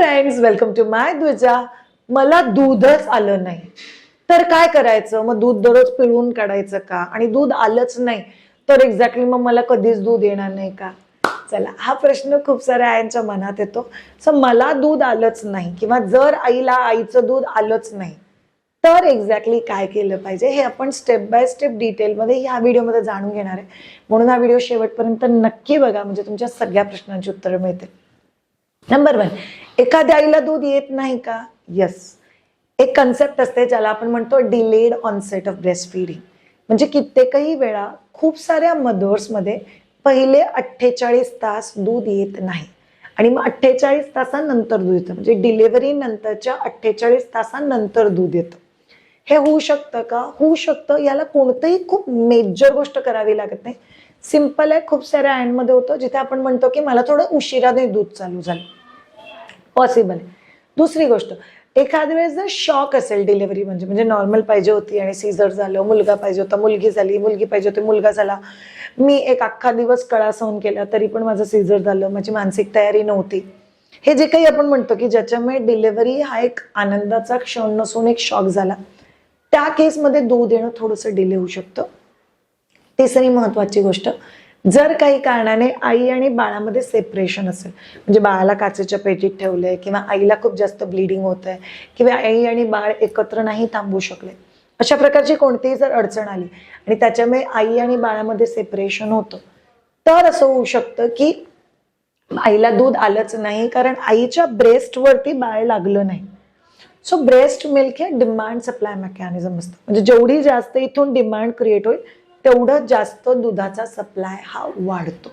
Friends, welcome to माय द्विजा. मला दूधच आलं नाही तर काय करायचं? मग दूध दररोज पिळून काढायचं का? आणि दूध आलंच नाही तर एक्झॅक्टली मग मला कधीच दूध येणार नाही का? चला, हा प्रश्न खूप साऱ्या आयांच्या मनात येतो. सो मला दूध आलंच नाही किंवा जर आईला आईचं दूध आलंच नाही तर एक्झॅक्टली काय केलं पाहिजे हे आपण स्टेप बाय स्टेप डिटेलमध्ये ह्या व्हिडिओमध्ये जाणून घेणार आहे. म्हणून हा व्हिडिओ शेवटपर्यंत नक्की बघा, म्हणजे तुमच्या सगळ्या प्रश्नांची उत्तरं मिळतील. नंबर 1, एखाद्या आईला दूध येत नाही का? यस, एक कन्सेप्ट असते ज्याला आपण म्हणतो delayed onset of breast feeding. म्हणजे कित्येकही वेळा खूप साऱ्या मदर्समध्ये पहिले 48 तास दूध येत नाही आणि मग 48 तासानंतर दूध येतं, म्हणजे डिलिव्हरी नंतरच्या 48 तासानंतर दूध येतं. हे होऊ शकतं का? होऊ शकतं. याला कोणतंही खूप मेजर गोष्ट करावी लागत नाही. सिंपल आहे. खूप साऱ्या आयांमध्ये होतं जिथे आपण म्हणतो की मला थोडं उशिराने दूध चालू झालं, पॉसिबल आहे. दुसरी गोष्ट, एखाद्या वेळेस जर शॉक असेल, डिलिव्हरी म्हणजे नॉर्मल पाहिजे होती आणि सीझर झालं, मुलगा पाहिजे होता मुलगी झाली, मुलगी पाहिजे होती मुलगा झाला, मी एक अख्खा दिवस कळा सहन केला तरी पण माझं सीझर झालं, माझी मानसिक तयारी नव्हती, हे जे काही आपण म्हणतो की ज्याच्यामुळे डिलिव्हरी हा एक आनंदाचा क्षण नसून एक शॉक झाला, त्या केसमध्ये दूध येणं थोडंसं डिले होऊ शकतं. तिसरी महत्वाची गोष्ट, जर काही कारणाने आई आणि बाळामध्ये सेपरेशन असेल, म्हणजे बाळाला काचेच्या पेटीत ठेवलंय किंवा आईला खूप जास्त ब्लिडिंग होत आहे किंवा आई आणि बाळ एकत्र नाही थांबू शकले, अशा प्रकारची कोणतीही जर अडचण आली आणि त्याच्यामुळे आई आणि बाळामध्ये सेपरेशन होतं, तर असं होऊ शकतं की आईला दूध आलंच नाही कारण आईच्या ब्रेस्टवरती बाळ लागलं नाही. सो ब्रेस्ट मिल्क हे डिमांड सप्लाय मेकॅनिझम असतं, म्हणजे जेवढी जास्त इथून डिमांड क्रिएट होईल तेवढं जास्त दुधाचा सप्लाय हा वाढतो.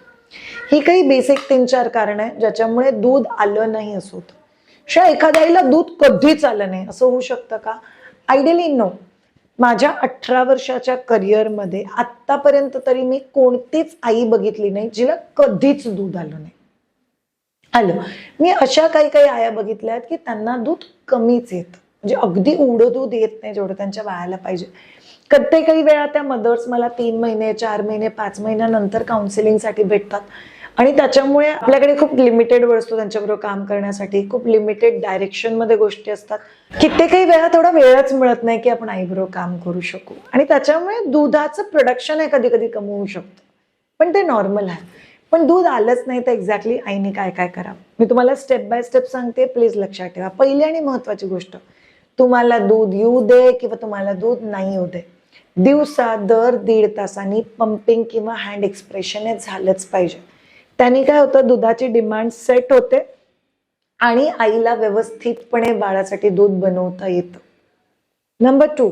ही काही बेसिक 3-4 कारण आहे ज्याच्यामुळे दूध आलं नाही असं होतं. शिवाय एखाद्या आईला दूध कधीच आलं नाही असं होऊ शकतं का? Ideally no. माझ्या 18 वर्षाच्या करिअरमध्ये आतापर्यंत तरी मी कोणतीच आई बघितली नाही जिला कधीच दूध आलं नाही. आलं. मी अशा काही आया बघितल्या आहेत की त्यांना दूध कमीच येतं, म्हणजे अगदी एवढं दूध येत नाही जेवढं त्यांच्या बाळाला पाहिजे. काही वेळा त्या मदर्स मला 3 महिने 4 महिने 5 महिन्यानंतर काउन्सिलिंगसाठी भेटतात आणि त्याच्यामुळे आपल्याकडे खूप लिमिटेड वेळ असतो त्यांच्याबरोबर काम करण्यासाठी, खूप लिमिटेड डायरेक्शनमध्ये गोष्टी असतात. काही वेळा थोडा वेळच मिळत नाही की आपण आईबरोबर काम करू शकू आणि त्याच्यामुळे दुधाचं प्रोडक्शन हे कधी कधी कमी होऊ शकतं, पण ते नॉर्मल आहे. पण दूध आलंच नाही तर एक्झॅक्टली आईने काय काय करावं मी तुम्हाला स्टेप बाय स्टेप सांगते, प्लीज लक्षात ठेवा. पहिली आणि महत्वाची गोष्ट, तुम्हाला दूध येऊ दे किंवा तुम्हाला दूध नाही येऊ दे, दिवसा दर 1.5 तासांनी पंपिंग किंवा हँड एक्सप्रेशन हे झालंच पाहिजे. त्यांनी काय होतं, दुधाची डिमांड सेट होते आणि आईला व्यवस्थितपणे बाळासाठी दूध बनवता येतं. नंबर 2,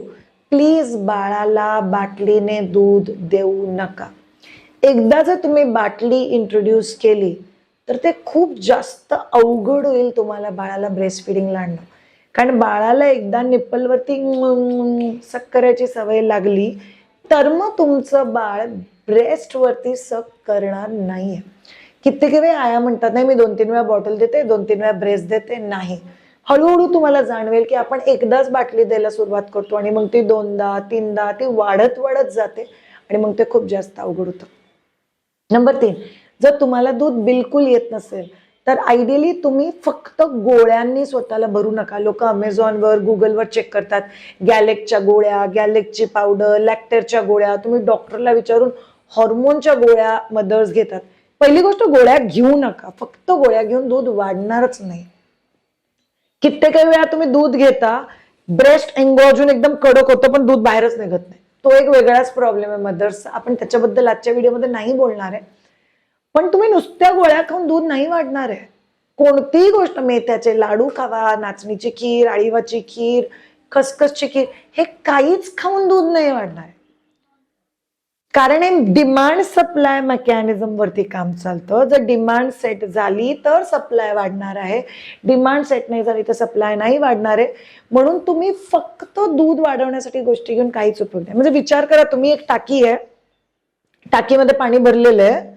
प्लीज बाळाला बाटलीने दूध देऊ नका. एकदा जर तुम्ही बाटली इंट्रोड्यूस केली तर ते खूप जास्त अवघड होईल तुम्हाला बाळाला ब्रेस्ट फिडिंगला आणणं, कारण बाळाला एकदा निप्पलवरती सक करायची सवय लागली तर मग तुमचं बाळ ब्रेस्टवरती सक करणार नाहीये. कित्येक वेळा आया म्हणतात नाही मी 2-3 वेळा बॉटल देते, 2-3 वेळा ब्रेस्ट देते. नाही, हळूहळू तुम्हाला जाणवेल की आपण एकदाच बाटली द्यायला सुरुवात करतो आणि मग ती 2दा 3दा ती वाढत जाते आणि मग ते खूप जास्त अवघड होतं. नंबर 3, जर तुम्हाला दूध बिलकुल येत नसेल तर आयडियली तुम्ही फक्त गोळ्यांनी स्वतःला भरू नका. लोक अमेझॉनवर गुगलवर चेक करतात, गॅलेकच्या गोळ्या, गॅलेकची पावडर, लॅक्टेरच्या गोळ्या, तुम्ही डॉक्टरला विचारून हॉर्मोनच्या गोळ्या मदर्स घेतात. पहिली गोष्ट, गोळ्या घेऊ नका. फक्त गोळ्या घेऊन दूध वाढणारच नाही. कित्येक वेळा तुम्ही दूध घेता, ब्रेस्ट एंगॉर्जून एकदम कडक होतं पण दूध बाहेरच निघत नाही. तो एक वेगळाच प्रॉब्लेम आहे मदर्स, आपण त्याच्याबद्दल आजच्या व्हिडिओमध्ये नाही बोलणार आहे. पण तुम्ही नुसत्या गोळ्या खाऊन दूध नाही वाढणार आहे. कोणतीही गोष्ट, मेथ्याचे लाडू खावा, नाचणीची खीर, आळीवाची खीर, खसखसची खीर, हे काहीच खाऊन दूध नाही वाढणार आहे. कारण हे डिमांड सप्लाय मेकॅनिझम वरती काम चालतं. जर डिमांड सेट झाली तर सप्लाय वाढणार आहे, डिमांड सेट नाही झाली तर सप्लाय नाही वाढणार आहे. म्हणून तुम्ही फक्त दूध वाढवण्यासाठी गोष्टी घेऊन काहीच उपयोग नाही. म्हणजे विचार करा, तुम्ही एक टाकी आहे, टाकीमध्ये पाणी भरलेलं आहे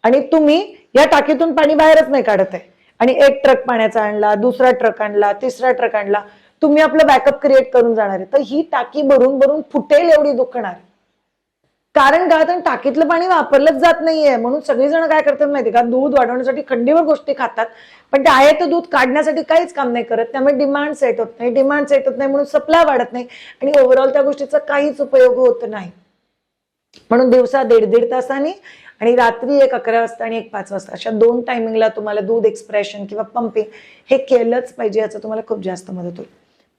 आणि तुम्ही या टाकीतून पाणी बाहेरच नाही काढत आहे आणि एक ट्रक पाण्याचा आणला, दुसरा ट्रक आणला, तिसरा ट्रक आणला, तुम्ही आपलं बॅकअप क्रिएट करून जाणार आहे, तर ही टाकी भरून भरून फुटेल एवढी दुखणार. कारण का तर टाकीतलं पाणी वापरलंच जात नाहीये, म्हणून सगळीजण काय करतात माहिती का, दूध वाढवण्यासाठी खंडीवर गोष्टी खातात, पण ते आहे तर दूध काढण्यासाठी काहीच काम नाही करत. त्यामुळे डिमांड सेट होत नाही, डिमांड सेट होत नाही म्हणून सप्लाय वाढत नाही आणि ओव्हरऑल त्या गोष्टीचा काहीच उपयोग होत नाही. म्हणून दिवसा 1.5 तासांनी आणि रात्री एक 11 वाजता आणि एक 5 वाजता अशा 2 टायमिंगला तुम्हाला दूध एक्सप्रेशन किंवा पंपिंग हे केलंच पाहिजे. याचं तुम्हाला खूप जास्त मदत होईल.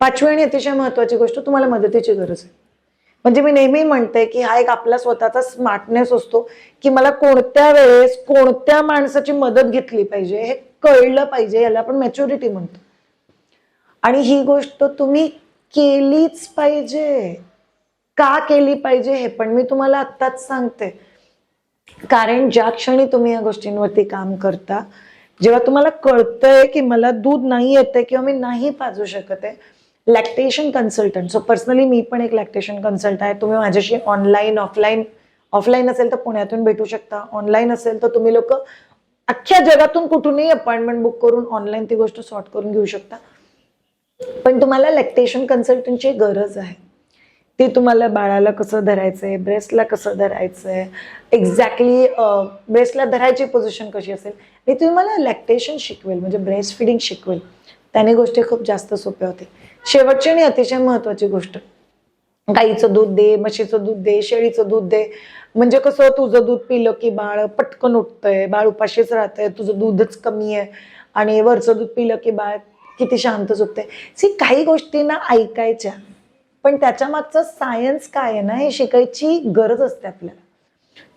5वी आणि अतिशय महत्वाची गोष्ट, तुम्हाला मदतीची गरज आहे. म्हणजे मी नेहमी म्हणते की हा एक आपला स्वतःचा स्मार्टनेस असतो की मला कोणत्या वेळेस कोणत्या माणसाची मदत घेतली पाहिजे हे कळलं पाहिजे. याला आपण मॅच्युरिटी म्हणतो. आणि ही गोष्ट तुम्ही केलीच पाहिजे. का केली पाहिजे हे पण मी तुम्हाला आत्ताच सांगते. कारण ज्या क्षणी तुम्ही या गोष्टींवरती काम करता, जेव्हा तुम्हाला कळतंय की मला दूध नाही येतंय किंवा मी नाही पाजू शकत आहे, लॅक्टेशन कन्सल्टंट, सो पर्सनली मी पण एक लॅक्टेशन कन्सल्टंट आहे. तुम्ही माझ्याशी ऑनलाईन ऑफलाईन असेल तर पुण्यातून भेटू शकता, ऑनलाईन असेल तर तुम्ही लोक अख्ख्या जगातून कुठूनही अपॉइंटमेंट बुक करून ऑनलाईन ती गोष्ट सॉर्ट करून घेऊ शकता. पण तुम्हाला लॅक्टेशन कन्सल्टंटची गरज आहे. ती तुम्हाला बाळाला कसं धरायचंय, ब्रेस्टला कसं धरायचंय, एक्झॅक्टली ब्रेस्टला धरायची पोझिशन कशी असेल हे तुम्हाला लॅक्टेशन शिकवेल, म्हणजे ब्रेस्ट फिडिंग शिकवेल. त्याने गोष्टी खूप जास्त सोप्या होते. शेवटची आणि अतिशय महत्वाची गोष्ट, गाईचं दूध दे, म्हशीचं दूध दे, शेळीचं दूध दे. म्हणजे कसं, तुझं दूध पिलं की बाळ पटकन उठतंय, बाळ उपाशीच राहतंय, तुझं दूधच कमी आहे, आणि वरचं दूध पिलं की बाळ किती शांत झोपतंय. सी काही गोष्टींना ऐकायच्या, पण त्याच्या मागचं सायन्स काय आहे ना हे शिकायची गरज असते आपल्याला.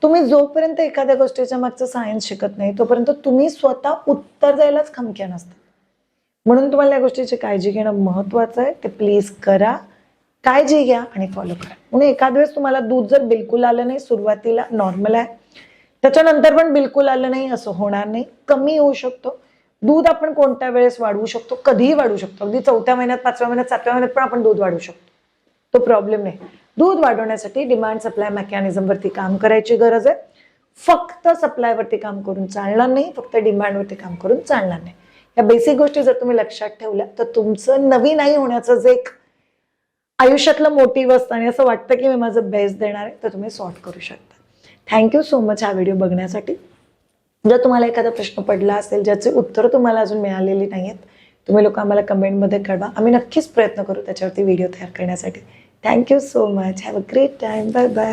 तुम्ही जोपर्यंत एखाद्या गोष्टीच्या मागचं सायन्स शिकत नाही तोपर्यंत तुम्ही स्वतः उत्तर द्यायलाच खमक्या नसतात. म्हणून तुम्हाला या गोष्टीची काळजी घेणं महत्वाचं आहे. ते प्लीज करा, काळजी घ्या आणि फॉलो करा. म्हणून एखाद वेळेस तुम्हाला दूध जर बिलकुल आलं नाही, सुरुवातीला नॉर्मल आहे, त्याच्यानंतर पण बिलकुल आलं नाही असं होणार नाही, कमी होऊ शकतो. दूध आपण कोणत्या वेळेस वाढवू शकतो, कधीही वाढवू शकतो. अगदी 4थ्या महिन्यात, 5व्या महिन्यात, 7व्या महिन्यात पण आपण दूध वाढवू शकतो, तो प्रॉब्लेम नाही. दूध वाढवण्यासाठी डिमांड सप्लाय मेकॅनिझम वरती काम करायची गरज आहे. फक्त सप्लायवरती काम करून चालणार नाही, फक्त डिमांडवरती काम करून चालणार नाही. या बेसिक गोष्टी जर तुम्ही लक्षात ठेवल्या तर तुमचं नवीन आई होण्याचं जे एक आयुष्यातलं मोटिव्ह असतं आणि असं वाटतं की मी माझं बेस्ट देणार आहे, तर तुम्ही सॉर्ट करू शकता. थँक्यू सो मच हा व्हिडिओ बघण्यासाठी. जर तुम्हाला एखादा प्रश्न पडला असेल ज्याचे उत्तर तुम्हाला अजून मिळालेली नाही आहेत, तुम्ही लोक आम्हाला कमेंटमध्ये कळवा. आम्ही नक्कीच प्रयत्न करू त्याच्यावरती व्हिडिओ तयार करण्यासाठी. Thank you so much. Have a great time. Bye bye.